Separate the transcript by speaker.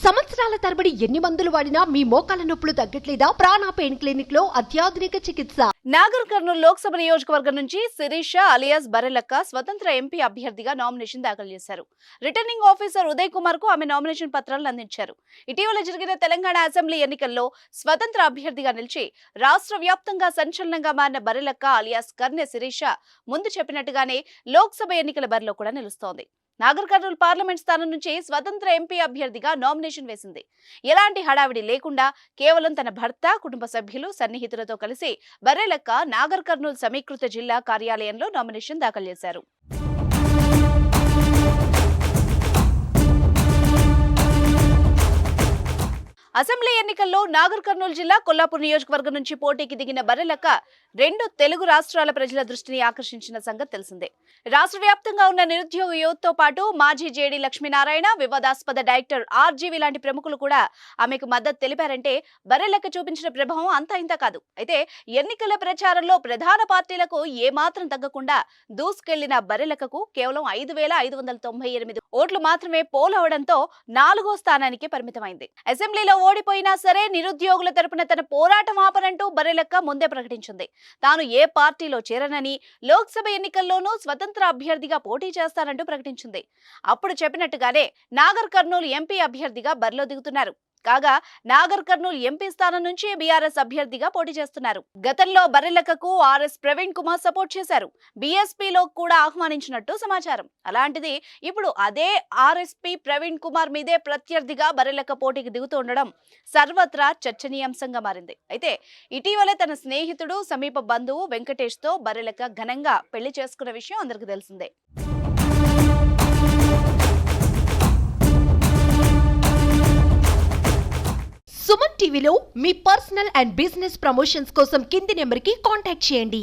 Speaker 1: సంవత్సరాల తరబడి ఎన్ని మందులు వాడినా మీ మోకాల నొప్పులు తగ్గట్లేదా? ప్రాణ పెయిన్ క్లినిక్ లో అత్యాధునిక చికిత్స.
Speaker 2: నాగర్ కర్నూలు లోక్సభ నియోజకవర్గం నుంచి శిరీష అలియాస్ బరెలక్క స్వతంత్ర ఎంపీ అభ్యర్థిగా నామినేషన్ దాఖలు చేశారు. రిటర్నింగ్ ఆఫీసర్ ఉదయ్ కుమార్ కు ఆమె నామినేషన్ పత్రాలను అందించారు. ఇటీవల జరిగిన తెలంగాణ అసెంబ్లీ ఎన్నికల్లో స్వతంత్ర అభ్యర్థిగా నిలిచి రాష్ట్ర వ్యాప్తంగా సంచలనంగా మారిన బరెలక్క అలియాస్ కర్నె శిరీష ముందు చెప్పినట్టుగానే లోక్సభ ఎన్నికల బరిలో కూడా నిలుస్తోంది. నాగర్ కర్నూలు పార్లమెంట్ స్థానం నుంచి స్వతంత్ర ఎంపీ అభ్యర్థిగా నామినేషన్ వేసింది. ఎలాంటి హడావిడి లేకుండా కేవలం తన భర్త, కుటుంబ సభ్యులు, సన్నిహితులతో కలిసి బరెలక్క నాగర్ కర్నూలు సమీకృత జిల్లా కార్యాలయంలో నామినేషన్ దాఖలు చేశారు. అసెంబ్లీ ఎన్నికల్లో నాగర్ కర్నూలు జిల్లా కొల్లాపూర్ నియోజకవర్గం నుంచి పోటీకి దిగిన బరెలక్క రెండు తెలుగు రాష్ట్రాల ప్రజల దృష్టిని ఆకర్షించిన సంగతి తెలిసిందే. రాష్ట్ర వ్యాప్తంగా ఉన్న నిరుద్యోగ యువతతో పాటు మాజీ జేడీ లక్ష్మీనారాయణ, వివాదాస్పద డైరెక్టర్ ఆర్జీవి లాంటి ప్రముఖులు కూడా ఆమెకు మద్దతు తెలిపారంటే బరెలక్క చూపించిన ప్రభావం అంతా ఇంత కాదు. అయితే ఎన్నికల ప్రచారంలో ప్రధాన పార్టీలకు ఏమాత్రం తగ్గకుండా దూసుకెళ్లిన బరెలక్కకు కేవలం 5,598 ఓట్లు మాత్రమే పోలవడంతో 4వ స్థానానికి పరిమితమైంది. అసెంబ్లీలో ఓడిపోయినా సరే నిరుద్యోగుల తరపున తన పోరాటం ఆపనంటూ బరెలక్క ముందే ప్రకటించింది. తాను ఏ పార్టీలో చేరనని, లోక్సభ ఎన్నికల్లోనూ స్వతంత్ర అభ్యర్థిగా పోటీ చేస్తానంటూ ప్రకటించింది. అప్పుడు చెప్పినట్టుగానే నాగర్ కర్నూలు ఎంపీ అభ్యర్థిగా బరిలో దిగుతున్నారు. కాగా నాగర్ కర్నూలు ఎంపీ స్థానం నుంచి బీఆర్ఎస్ అభ్యర్థిగా పోటీ చేస్తున్నారు. గతంలో బరెలక్కకు ఆర్ఎస్ ప్రవీణ్ కుమార్ సపోర్ట్ చేశారు. బీఎస్పీలో కూడా ఆహ్వానించినట్టు సమాచారం. అలాంటిది ఇప్పుడు అదే ఆర్ఎస్పీ ప్రవీణ్ కుమార్ మీదే ప్రత్యర్థిగా బరెలక్క పోటీకి దిగుతుండడం సర్వత్రా చర్చనీయాంశంగా మారింది. అయితే ఇటీవలే తన స్నేహితుడు, సమీప బంధువు వెంకటేష్ తో బరెలక్క ఘనంగా పెళ్లి చేసుకున్న విషయం అందరికీ తెలిసిందే.
Speaker 1: సుమన్ టీవీలో మీ పర్సనల్ అండ్ బిజినెస్ ప్రమోషన్స్ కోసం కింది నెంబర్కి కాంటాక్ట్ చేయండి.